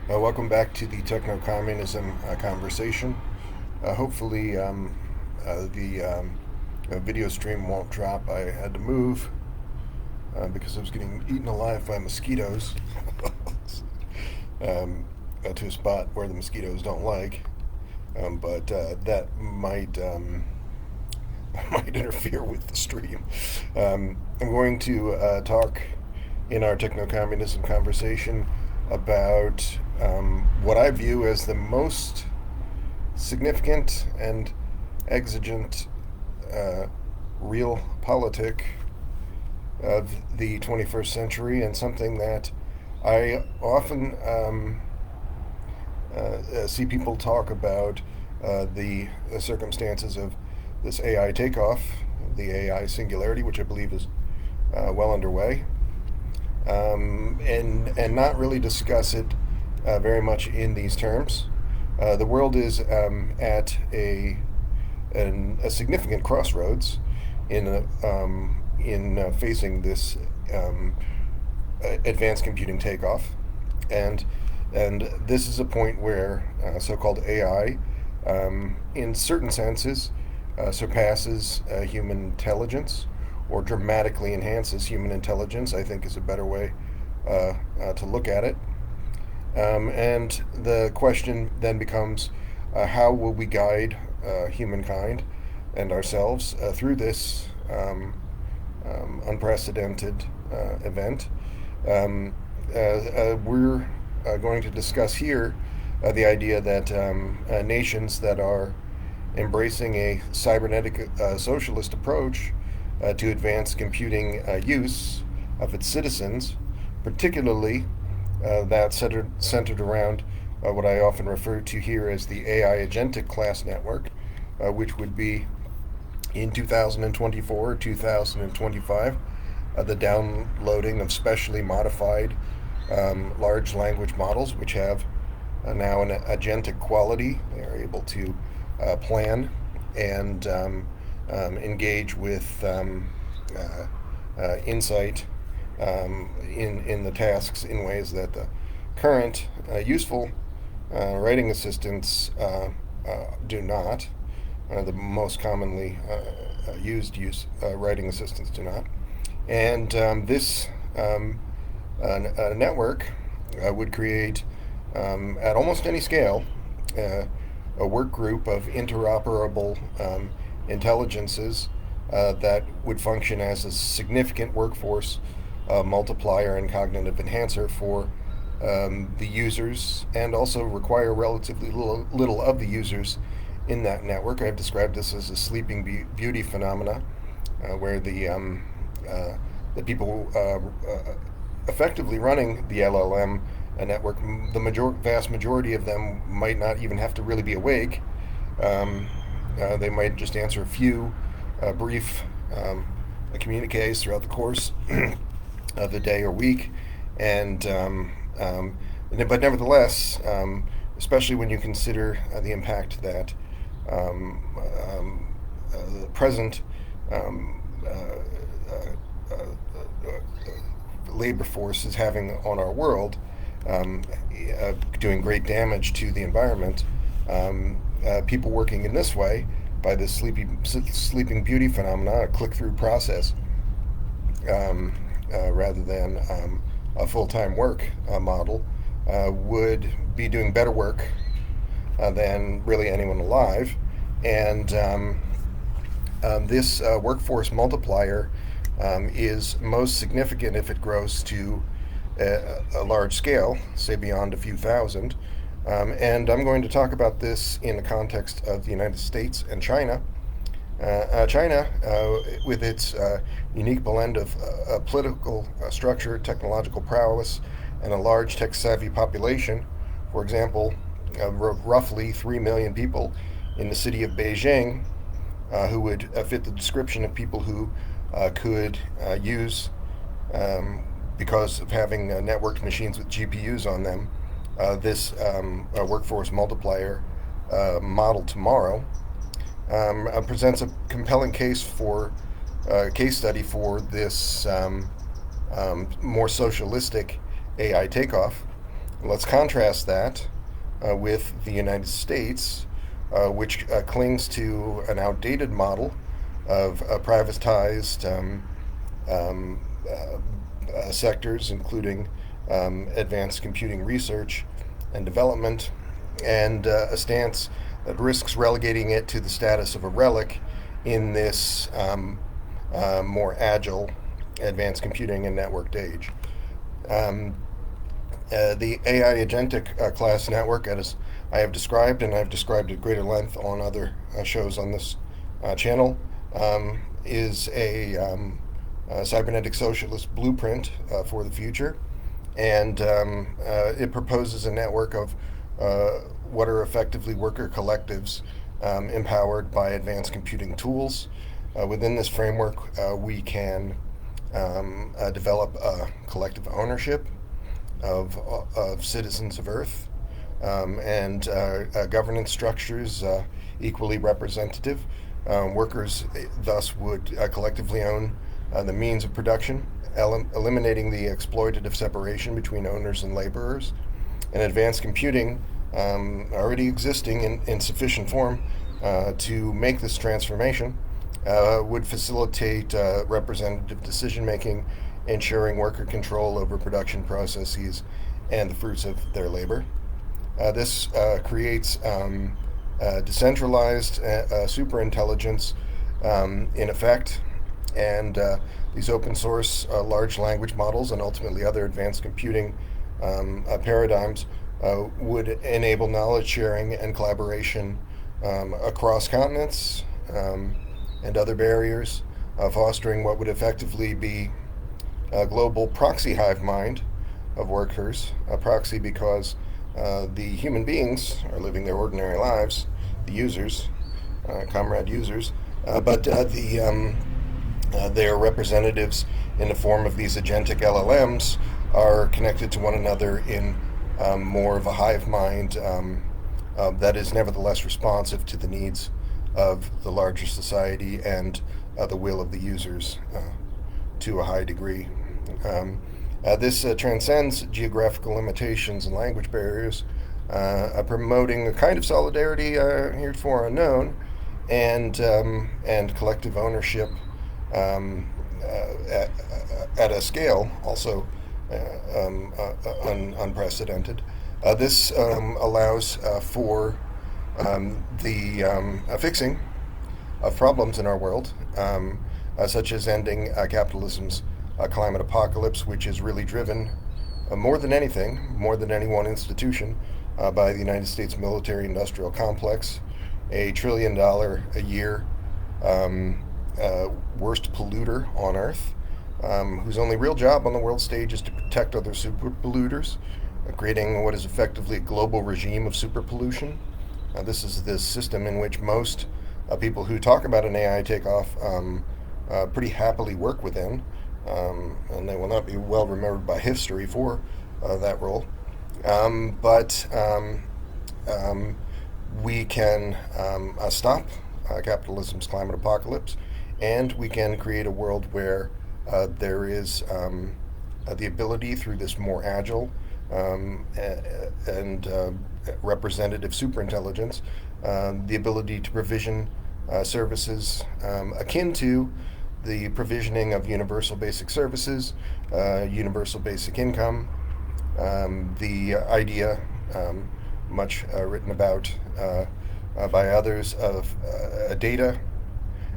Welcome back to the techno-communism conversation. Hopefully, the video stream won't drop. I had to move because I was getting eaten alive by mosquitoes to a spot where the mosquitoes don't like. But that might might interfere with the stream. I'm going to talk in our techno-communism conversation about what I view as the most significant and exigent real politic of the 21st century, and something that I often see people talk about the circumstances of this AI takeoff, the AI Singularity, which I believe is well underway, and not really discuss it very much in these terms. The world is at a significant crossroads in facing this advanced computing takeoff, and this is a point where so-called AI, in certain senses, surpasses human intelligence, or dramatically enhances human intelligence, I think is a better way to look at it. And the question then becomes, how will we guide humankind and ourselves through this unprecedented event? We're going to discuss here the idea that nations that are embracing a cybernetic socialist approach to advance computing use of its citizens, particularly that centered around what I often refer to here as the AI agentic class network, which would be in 2024 or 2025 the downloading of specially modified large language models, which have now an agentic quality. They are able to plan and engage with insight in the tasks in ways that the current useful writing assistants do not. The most commonly used writing assistants do not. And this network would create, at almost any scale, a work group of interoperable intelligences that would function as a significant workforce multiplier and cognitive enhancer for the users, and also require relatively little of the users in that network. I've described this as a sleeping beauty phenomena, where the people effectively running the LLM network, the vast majority of them might not even have to really be awake. They might just answer a few brief communiques throughout the course of the day or week, but nevertheless, especially when you consider the impact that the present labor force is having on our world, doing great damage to the environment. People working in this way, by this sleeping beauty phenomena, a click-through process, rather than a full-time work model, would be doing better work than really anyone alive. And this workforce multiplier is most significant if it grows to a large scale, say beyond a few thousand. And I'm going to talk about this in the context of the United States and China. China, with its unique blend of political structure, technological prowess, and a large tech-savvy population. For example, roughly 3 million people in the city of Beijing, who would fit the description of people who could use, because of having networked machines with GPUs on them, this workforce multiplier model tomorrow, presents a compelling case study for this more socialistic AI takeoff. Let's contrast that with the United States, which clings to an outdated model of privatized um, sectors, including advanced computing research and development, and a stance that risks relegating it to the status of a relic in this more agile advanced computing and networked age. Um, the AI agentic class network, as I have described, and I've described at greater length on other shows on this channel, is a cybernetic socialist blueprint for the future. And it proposes a network of what are effectively worker collectives empowered by advanced computing tools. Within this framework, we can develop a collective ownership of citizens of Earth, and governance structures equally representative. Workers thus would collectively own the means of production, eliminating the exploitative separation between owners and laborers. And advanced computing, already existing in sufficient form to make this transformation, would facilitate representative decision making, ensuring worker control over production processes and the fruits of their labor. This creates decentralized superintelligence in effect, and these open source large language models and ultimately other advanced computing paradigms would enable knowledge sharing and collaboration across continents and other barriers, fostering what would effectively be a global proxy hive mind of workers. A proxy because the human beings are living their ordinary lives, the users, comrade users, but their representatives in the form of these agentic LLMs are connected to one another in more of a hive mind that is nevertheless responsive to the needs of the larger society and the will of the users to a high degree. This transcends geographical limitations and language barriers, promoting a kind of solidarity heretofore unknown, and collective ownership at a scale also unprecedented. This allows for the fixing of problems in our world, such as ending capitalism's climate apocalypse, which is really driven more than anything, more than any one institution, by the United States military-industrial complex, $1 trillion a year worst polluter on Earth, whose only real job on the world stage is to protect other super polluters, creating what is effectively a global regime of super pollution. This is the system in which most people who talk about an AI takeoff pretty happily work within, and they will not be well remembered by history for that role. But we can stop capitalism's climate apocalypse, and we can create a world where there is the ability, through this more agile and representative superintelligence, the ability to provision services akin to the provisioning of universal basic services, universal basic income, the idea, much written about by others, of data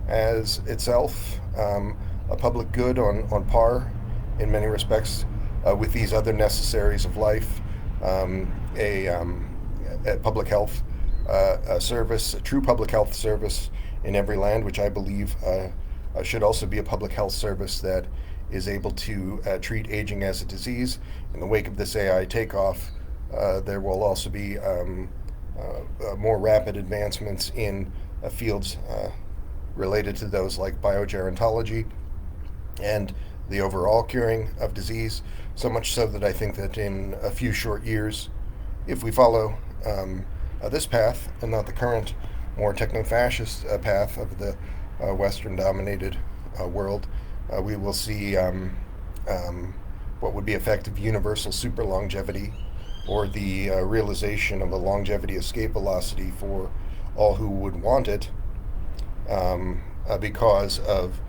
as itself a public good on par in many respects with these other necessaries of life, a public health service, a true public health service in every land, which I believe should also be a public health service that is able to treat aging as a disease. In the wake of this AI takeoff, there will also be more rapid advancements in fields related to those like biogerontology and the overall curing of disease, so much so that I think that in a few short years, if we follow this path and not the current more techno-fascist path of the Western-dominated world, we will see what would be effective universal super longevity or the realization of a longevity escape velocity for all who would want it, because of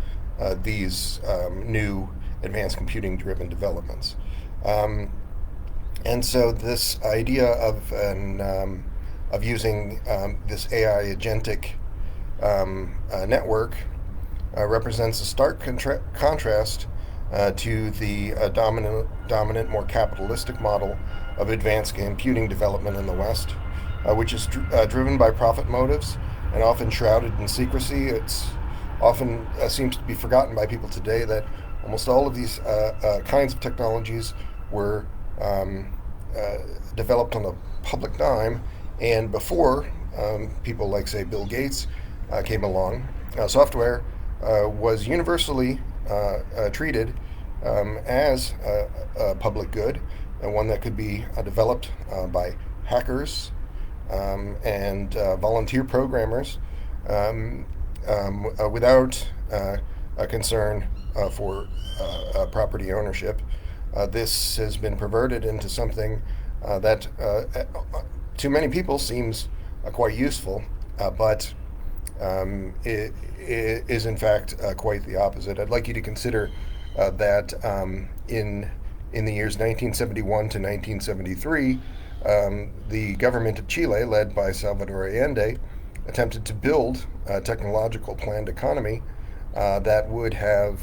these new advanced computing driven developments. And so this idea of using this AI agentic network represents a stark contrast to the dominant, more capitalistic model of advanced computing development in the West, which is driven by profit motives and often shrouded in secrecy. It's often seems to be forgotten by people today that almost all of these kinds of technologies were developed on a public dime, and before people like, say, Bill Gates came along, software was universally treated as a public good, and one that could be developed by hackers and volunteer programmers without a concern for property ownership. This has been perverted into something that to many people seems quite useful, but it is in fact quite the opposite. I'd like you to consider that in the years 1971 to 1973, the government of Chile, led by Salvador Allende, attempted to build a technological planned economy that would have,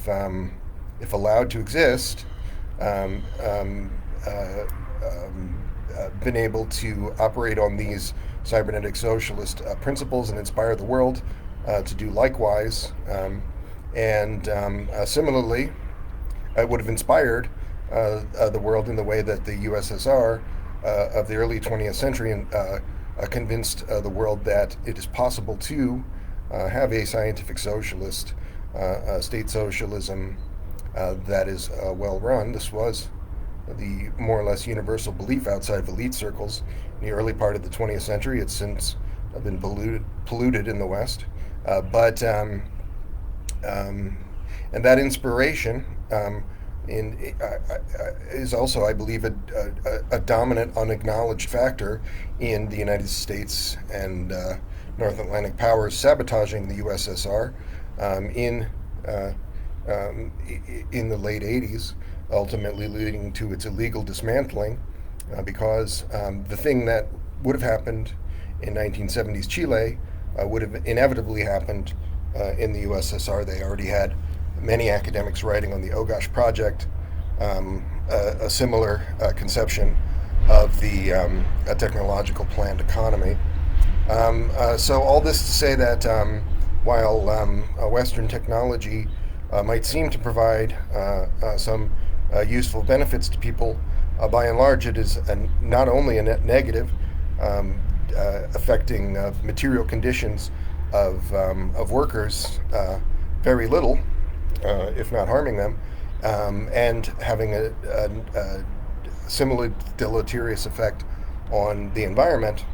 if allowed to exist, been able to operate on these cybernetic socialist principles and inspire the world to do likewise. And similarly, it would have inspired the world in the way that the USSR of the early 20th century convinced the world that it is possible to have a scientific socialist state socialism that is well run. This was the more or less universal belief outside of elite circles in the early part of the 20th century. It's since been polluted in the West. And that inspiration is also, I believe, a dominant, unacknowledged factor in the United States and North Atlantic powers sabotaging the USSR in the late 80s, ultimately leading to its illegal dismantling, because the thing that would have happened in 1970s Chile would have inevitably happened in the USSR. They already had many academics writing on the Ogash project, a similar conception of the technological planned economy. So all this to say that while Western technology might seem to provide some useful benefits to people, by and large it is not only a net negative, affecting material conditions of workers very little, if not harming them, and having a similarly deleterious effect on the environment,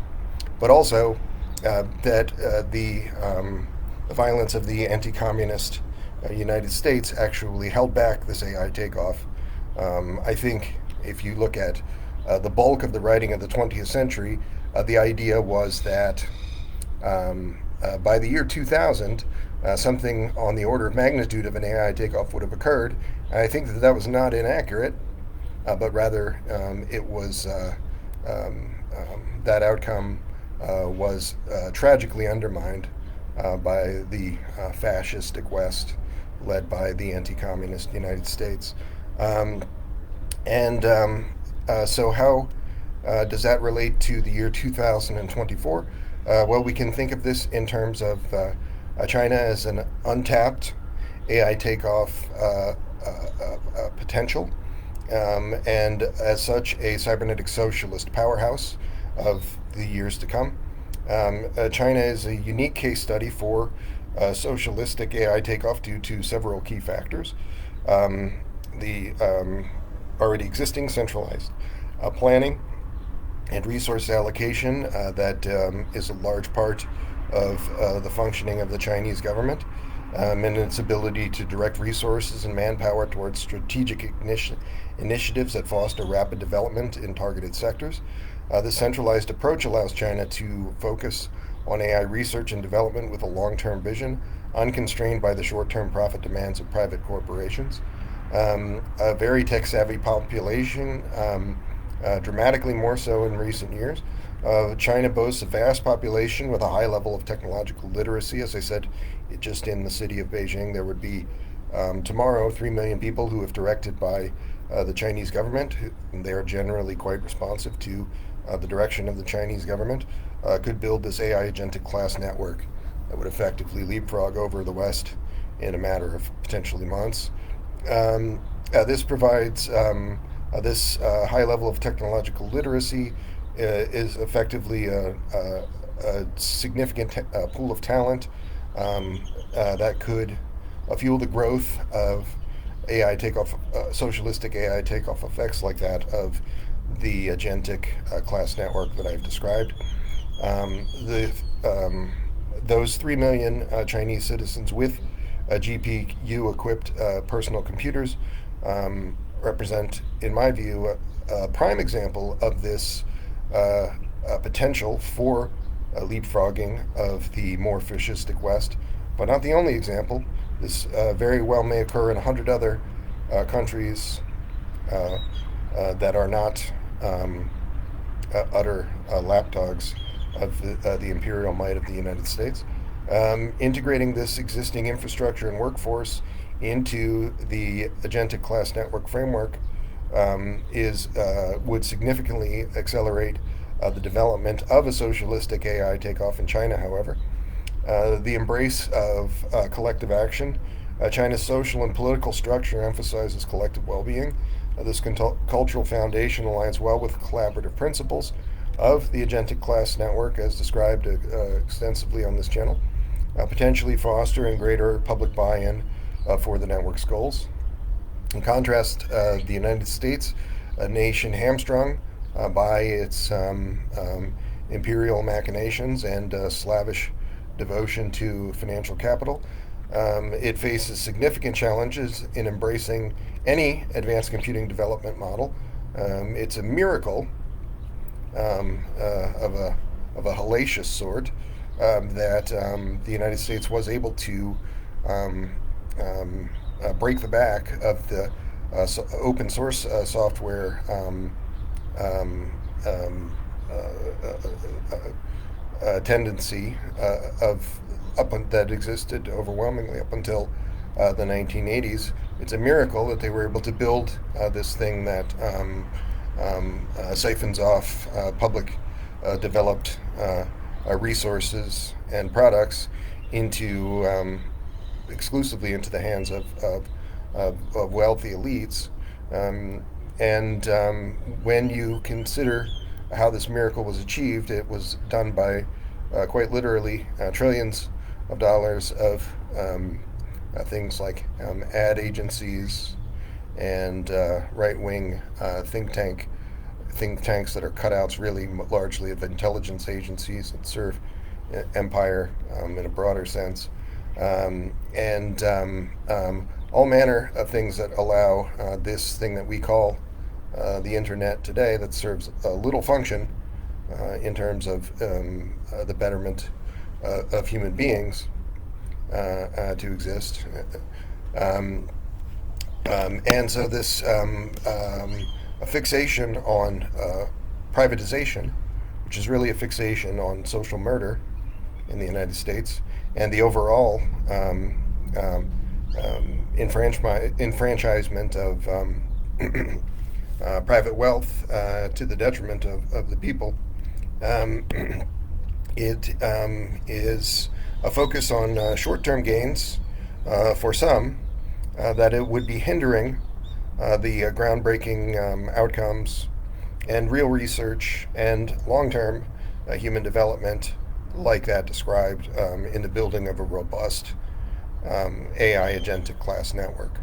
but also that the violence of the anti-communist United States actually held back this AI takeoff. I think if you look at the bulk of the writing of the 20th century, the idea was that by the year 2000, something on the order of magnitude of an AI takeoff would have occurred. And I think that that was not inaccurate, but rather it was that outcome was tragically undermined by the fascistic West, led by the anti-communist United States. So how does that relate to the year 2024? Well, we can think of this in terms of China as an untapped AI takeoff potential, and as such a cybernetic socialist powerhouse of the years to come. China is a unique case study for socialistic AI takeoff due to several key factors. The already existing centralized planning and resource allocation that is a large part of the functioning of the Chinese government. and its ability to direct resources and manpower towards strategic initiatives that foster rapid development in targeted sectors. This centralized approach allows China to focus on AI research and development with a long term vision, unconstrained by the short term profit demands of private corporations. A very tech savvy population, dramatically more so in recent years. China boasts a vast population with a high level of technological literacy. As I said, just in the city of Beijing, there would be tomorrow 3 million people who, if directed by the Chinese government, they are generally quite responsive to the direction of the Chinese government, could build this AI agentic class network that would effectively leapfrog over the West in a matter of potentially months. This provides this high level of technological literacy is effectively a significant pool of talent that could fuel the growth of AI takeoff, socialistic AI takeoff effects like that of the agentic class network that I've described. The those 3 million Chinese citizens with GPU-equipped personal computers represent, in my view, a prime example of this potential for leapfrogging of the more fascistic West, but not the only example. This very well may occur in 100 other countries that are not utter lapdogs of the imperial might of the United States. Integrating this existing infrastructure and workforce into the agentic class network framework would significantly accelerate the development of a socialistic AI takeoff in China, however. The embrace of collective action. China's social and political structure emphasizes collective well-being. This cultural foundation aligns well with collaborative principles of the agentic class network, as described extensively on this channel, potentially fostering greater public buy-in for the network's goals. In contrast, the United States, a nation hamstrung by its imperial machinations and slavish devotion to financial capital, it faces significant challenges in embracing any advanced computing development model. It's a miracle of a hellacious sort that the United States was able to break the back of the open source software tendency that existed overwhelmingly up until the 1980s. It's a miracle that they were able to build this thing that siphons off public developed resources and products into exclusively into the hands of wealthy elites. When you consider how this miracle was achieved, it was done by quite literally trillions of dollars of things like ad agencies and right-wing think tanks that are cutouts really largely of intelligence agencies that serve empire in a broader sense, all manner of things that allow this thing that we call the internet today, that serves a little function in terms of the betterment of human beings to exist. And so this a fixation on privatization, which is really a fixation on social murder in the United States, and the overall enfranchisement of private wealth to the detriment of the people. It is a focus on short-term gains for some, that it would be hindering the groundbreaking outcomes and real research and long-term human development like that described in the building of a robust AI agentic class network.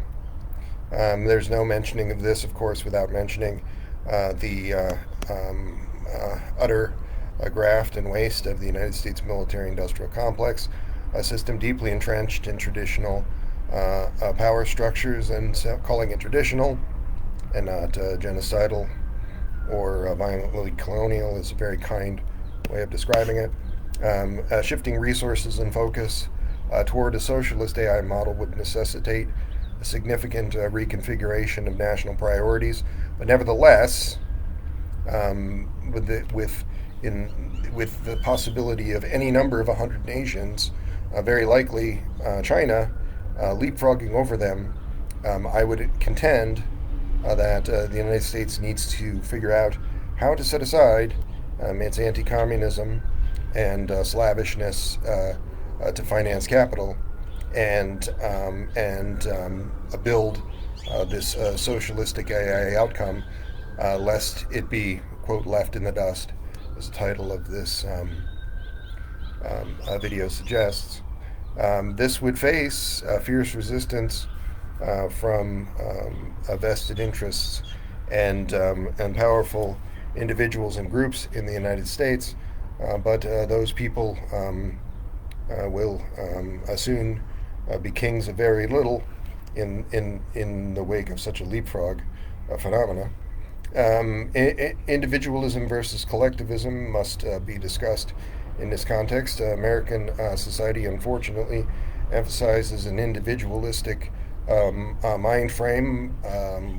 There's no mentioning of this, of course, without mentioning the utter graft and waste of the United States military-industrial complex, a system deeply entrenched in traditional power structures, and calling it traditional and not genocidal or violently colonial is a very kind way of describing it. Shifting resources and focus toward a socialist AI model would necessitate a significant reconfiguration of national priorities, but nevertheless, with the possibility of any number of 100 nations, very likely China, leapfrogging over them, I would contend that the United States needs to figure out how to set aside its anti-communism and slavishness to finance capital and build this socialistic AI outcome, lest it be, quote, left in the dust, as the title of this video suggests. This would face fierce resistance from vested interests and powerful individuals and groups in the United States, but those people will soon be kings of very little in the wake of such a leapfrog phenomena. Individualism versus collectivism must be discussed in this context. American society, unfortunately, emphasizes an individualistic mind frame,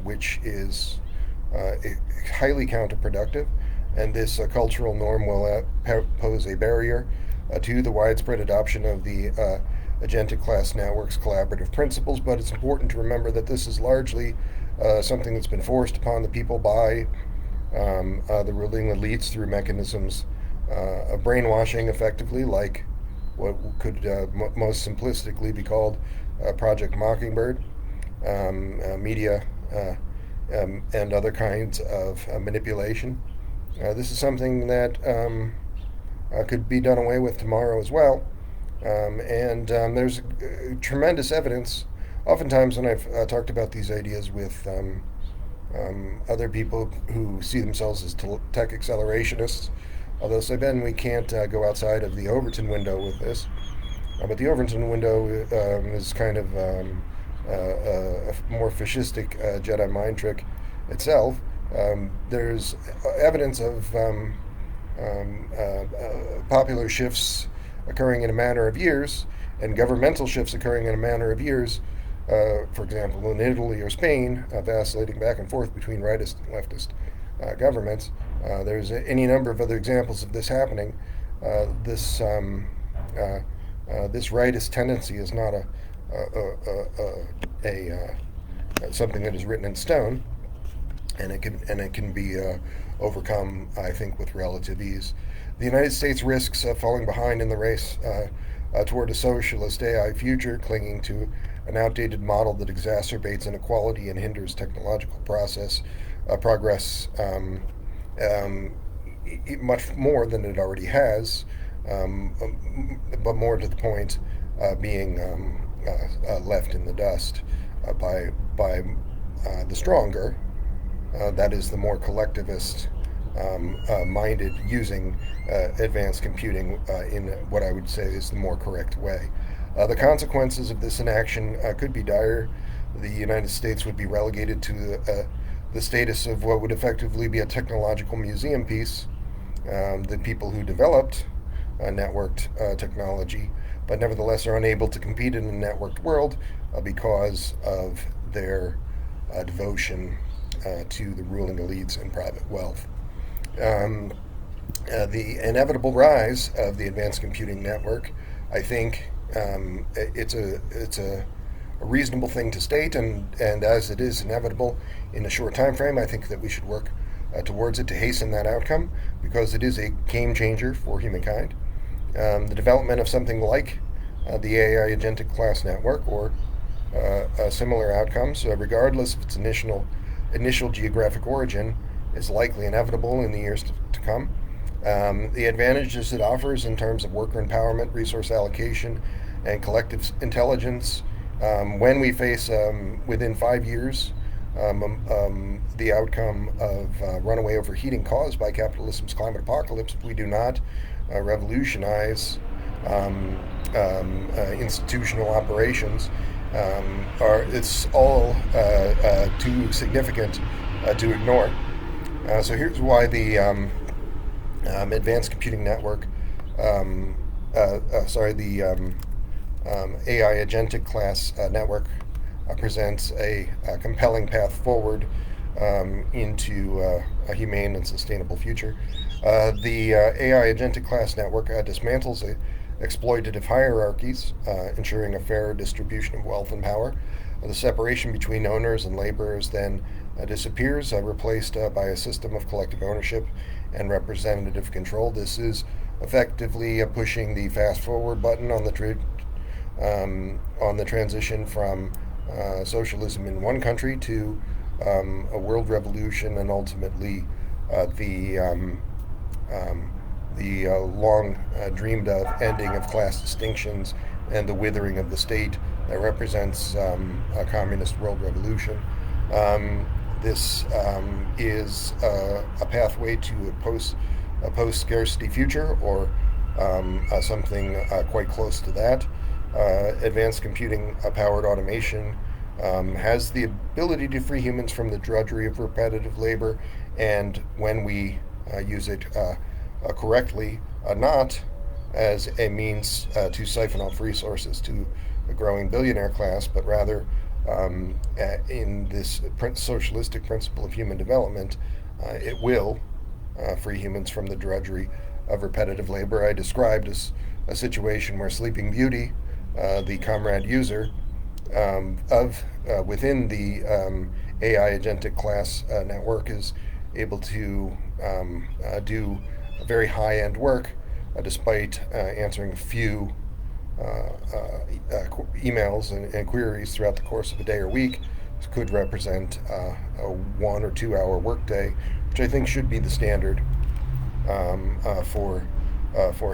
which is highly counterproductive, and this cultural norm will pose a barrier to the widespread adoption of the agentic class network's collaborative principles. But it's important to remember that this is largely something that's been forced upon the people by the ruling elites through mechanisms of brainwashing, effectively, like what could most simplistically be called Project Mockingbird, media, and other kinds of manipulation. This is something that could be done away with tomorrow as well. There's tremendous evidence. Oftentimes, when I've talked about these ideas with other people who see themselves as tech accelerationists, although say, Ben, we can't go outside of the Overton window with this. But the Overton window is kind of a more fascistic Jedi mind trick itself. There's evidence of popular shifts occurring in a matter of years, and governmental shifts occurring in a matter of years. For example, in Italy or Spain, vacillating back and forth between rightist and leftist governments. There's any number of other examples of this happening. This rightist tendency is not something that is written in stone, and it can be overcome, I think, with relative ease. The United States risks falling behind in the race toward a socialist AI future, clinging to an outdated model that exacerbates inequality and hinders technological progress much more than it already has, but more to the point, being left in the dust by the stronger, that is the more collectivist minded, using advanced computing in what I would say is the more correct way. The consequences of this inaction could be dire. The United States would be relegated to the status of what would effectively be a technological museum piece. The people who developed networked technology, but nevertheless are unable to compete in a networked world because of their devotion to the ruling elites and private wealth. The inevitable rise of the advanced computing network, I think, it's a reasonable thing to state, and as it is inevitable in a short time frame, I think that we should work towards it to hasten that outcome, because it is a game changer for humankind. The development of something like the AI agentic class network, or similar outcomes, regardless of its initial geographic origin, is likely inevitable in the years to come. The advantages it offers in terms of worker empowerment, resource allocation, and collective intelligence, when we face within 5 years the outcome of runaway overheating caused by capitalism's climate apocalypse, we do not revolutionize institutional operations, it's all too significant to ignore. So here's why the Advanced Computing Network, the AI agentic class network presents a compelling path forward into a humane and sustainable future. The AI agentic class network dismantles exploitative hierarchies, ensuring a fair distribution of wealth and power. The separation between owners and laborers then disappears, replaced by a system of collective ownership and representative control. This is effectively pushing the fast forward button on the transition from socialism in one country to a world revolution, and ultimately the long dreamed of ending of class distinctions and the withering of the state that represents a communist world revolution. This is a pathway to a post scarcity future, or something quite close to that. Advanced computing powered automation has the ability to free humans from the drudgery of repetitive labor, and when we use it correctly, not as a means to siphon off resources to a growing billionaire class, but rather in this socialistic principle of human development, it will free humans from the drudgery of repetitive labor. I described as a situation where Sleeping Beauty, the comrade user within the AI agentic class network, is able to do very high-end work despite answering a few emails and queries throughout the course of a day or week. This could represent a 1 or 2 hour workday, which I think should be the standard for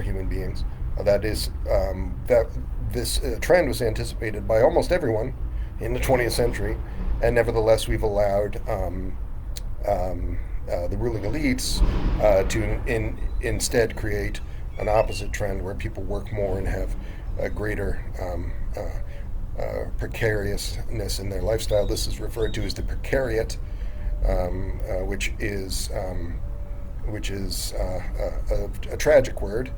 human beings. That is that this trend was anticipated by almost everyone in the 20th century, and nevertheless we've allowed the ruling elites to instead create an opposite trend where people work more and have a greater precariousness in their lifestyle. This is referred to as the precariat, which is a tragic word,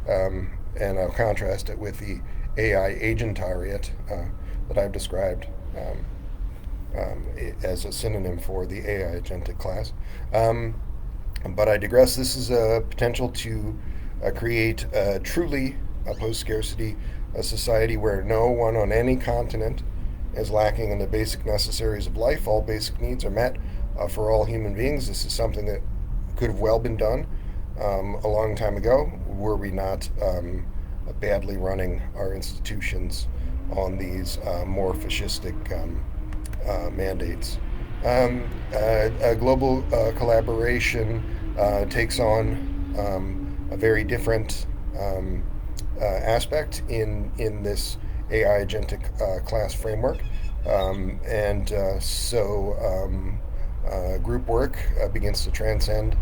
and I'll contrast it with the AI agentariat that I've described as a synonym for the AI agentic class. But I digress. This is a potential to create truly a post-scarcity society where no one on any continent is lacking in the basic necessaries of life. All basic needs are met for all human beings. This is something that could have well been done a long time ago, were we not badly running our institutions on these more fascistic mandates. Global collaboration takes on a very different aspect in this AI agentic class framework. Group work begins to transcend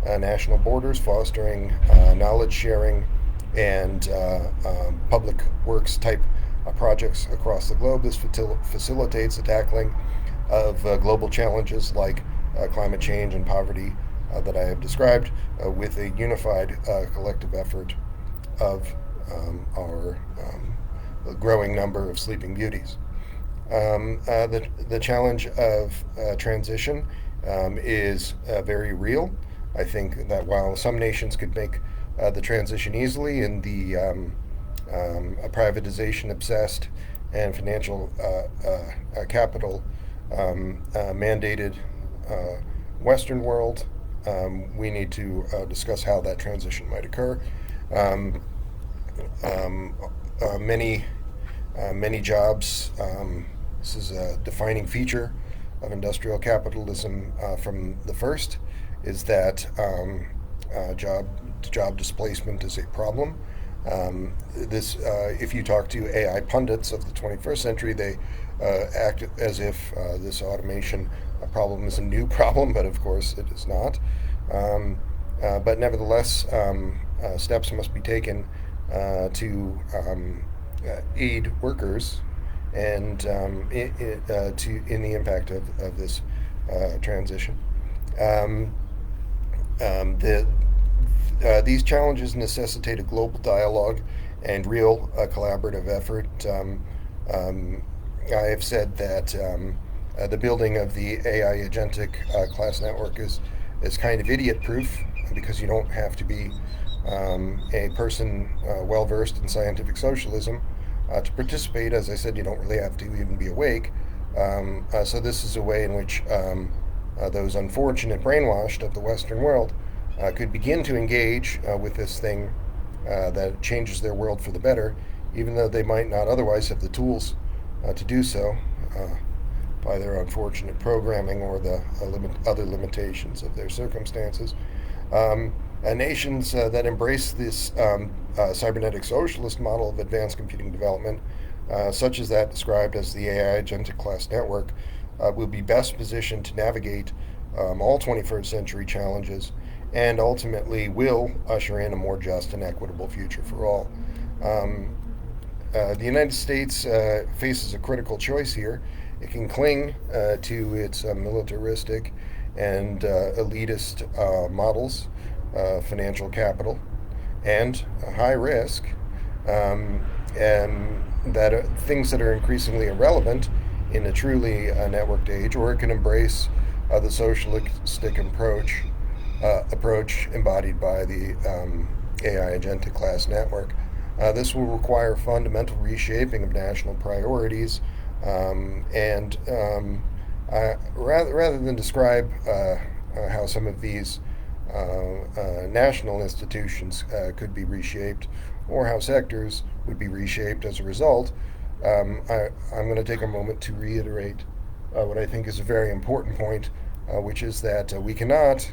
national borders, fostering knowledge sharing and public works type projects across the globe. This facilitates the tackling of global challenges like climate change and poverty that I have described, with a unified collective effort of our growing number of sleeping beauties. The challenge of transition is very real. I think that while some nations could make the transition easily in the privatization obsessed and financial capital mandated Western world, we need to discuss how that transition might occur. Many jobs. This is a defining feature of industrial capitalism from the first, is that job displacement is a problem. If you talk to AI pundits of the 21st century, they act as if this automation problem is a new problem, but of course it is not. But nevertheless, steps must be taken to aid workers and in the impact of this transition. Um, these challenges necessitate a global dialogue and real collaborative effort. I have said that the building of the AI agentic class network is kind of idiot proof because you don't have to be a person well versed in scientific socialism to participate. As I said, you don't really have to even be awake. So, this is a way in which those unfortunate brainwashed of the Western world could begin to engage with this thing that changes their world for the better, even though they might not otherwise have the tools to do so by their unfortunate programming or the other limitations of their circumstances. Nations that embrace this cybernetic socialist model of advanced computing development, such as that described as the AI agentic class network, will be best positioned to navigate all 21st century challenges and ultimately will usher in a more just and equitable future for all. The United States faces a critical choice here. It can cling to its militaristic and elitist models, financial capital, and high risk, and that things that are increasingly irrelevant in a truly networked age, or it can embrace the socialistic approach embodied by the AI agentic class network. This will require fundamental reshaping of national priorities, and rather than describe how some of these national institutions could be reshaped or how sectors would be reshaped as a result, I'm going to take a moment to reiterate what I think is a very important point, which is that we cannot,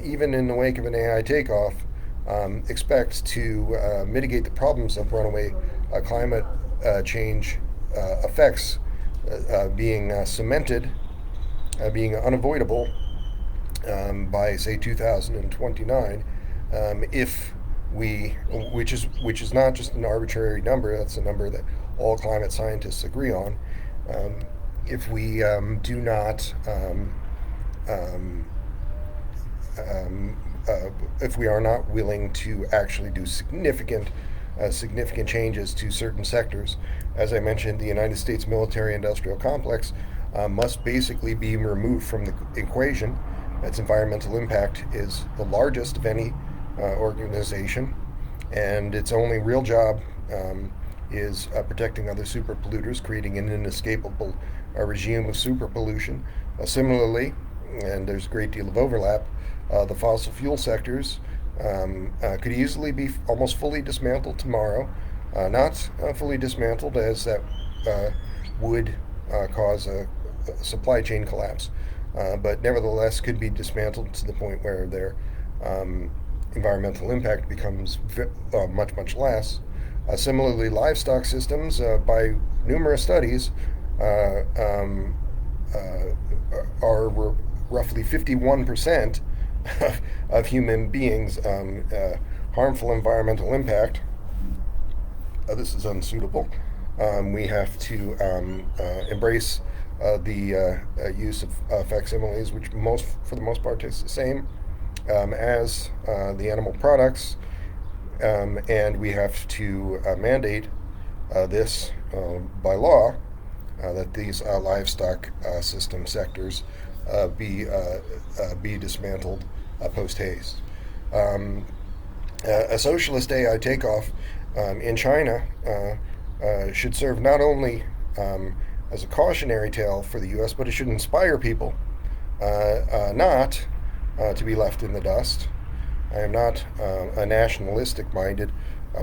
even in the wake of an AI takeoff, expect to mitigate the problems of runaway climate change effects being cemented, being unavoidable by say 2029, if we, which is not just an arbitrary number, that's a number that all climate scientists agree on. If we do not if we are not willing to actually do significant changes to certain sectors. As I mentioned, the United States military-industrial complex must basically be removed from the equation. Its environmental impact is the largest of any organization, and its only real job is protecting other super polluters, creating an inescapable regime of super pollution. Similarly, and there's a great deal of overlap, the fossil fuel sectors could easily be almost fully dismantled tomorrow. Not fully dismantled, as that would cause a supply chain collapse, but nevertheless could be dismantled to the point where their environmental impact becomes much less. Similarly, livestock systems, by numerous studies, are roughly 51% of human beings' harmful environmental impact. This is unsuitable. We have to embrace the use of facsimiles, which for the most part, tastes the same as the animal products, and we have to mandate this by law, that these livestock system sectors be dismantled post haste. A socialist AI takeoff in China should serve not only as a cautionary tale for the U.S., but it should inspire people not to be left in the dust. I am not a nationalistic-minded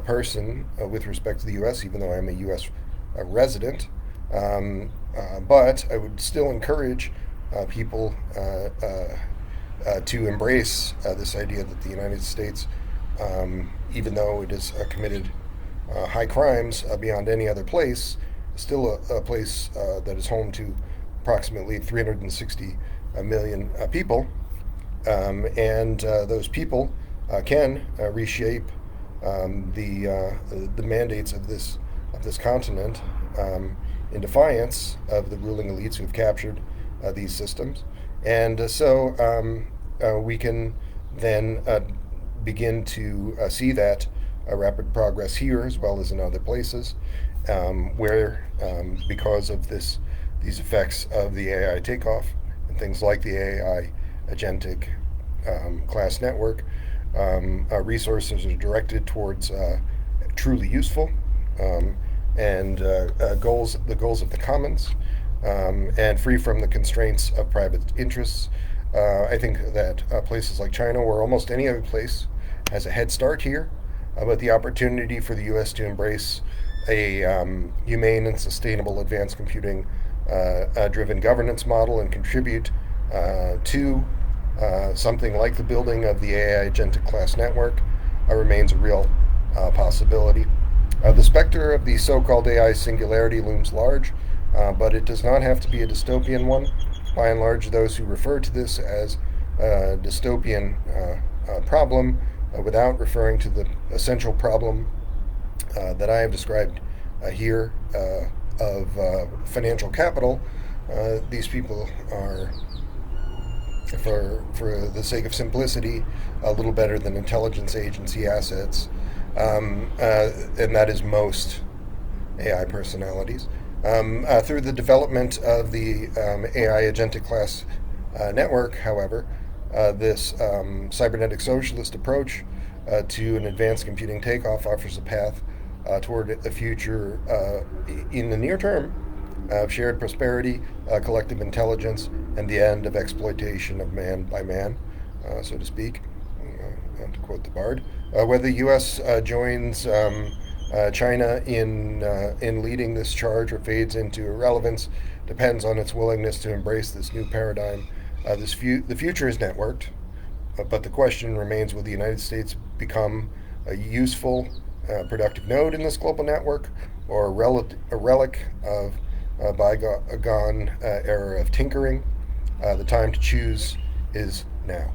person with respect to the U.S., even though I am a U.S. Resident. But I would still encourage people to embrace this idea that the United States, even though it has committed high crimes beyond any other place, is still a place that is home to approximately 360 million people. And those people can reshape the mandates of this continent, in defiance of the ruling elites who have captured these systems. And we can then begin to see that rapid progress here as well as in other places, where, because of these effects of the AI takeoff and things like the AI agentic class network, resources are directed towards truly useful and the goals of the commons, and free from the constraints of private interests. I think that places like China, or almost any other place, has a head start here, but the opportunity for the U.S. to embrace a humane and sustainable advanced computing driven governance model and contribute to something like the building of the AI agentic class network remains a real possibility. The specter of the so-called AI singularity looms large, but it does not have to be a dystopian one. By and large, those who refer to this as a dystopian problem, without referring to the essential problem that I have described here of financial capital, these people are, for the sake of simplicity, a little better than intelligence agency assets, and that is most AI personalities. Through the development of the AI agentic class network, however, this cybernetic socialist approach to an advanced computing takeoff offers a path toward a future in the near term of shared prosperity, collective intelligence, and the end of exploitation of man by man, so to speak, to quote the Bard. Whether the U.S. joins China in leading this charge or fades into irrelevance depends on its willingness to embrace this new paradigm. The future is networked, but the question remains: will the United States become a useful, productive node in this global network, or a relic of a bygone era of tinkering? The time to choose is now.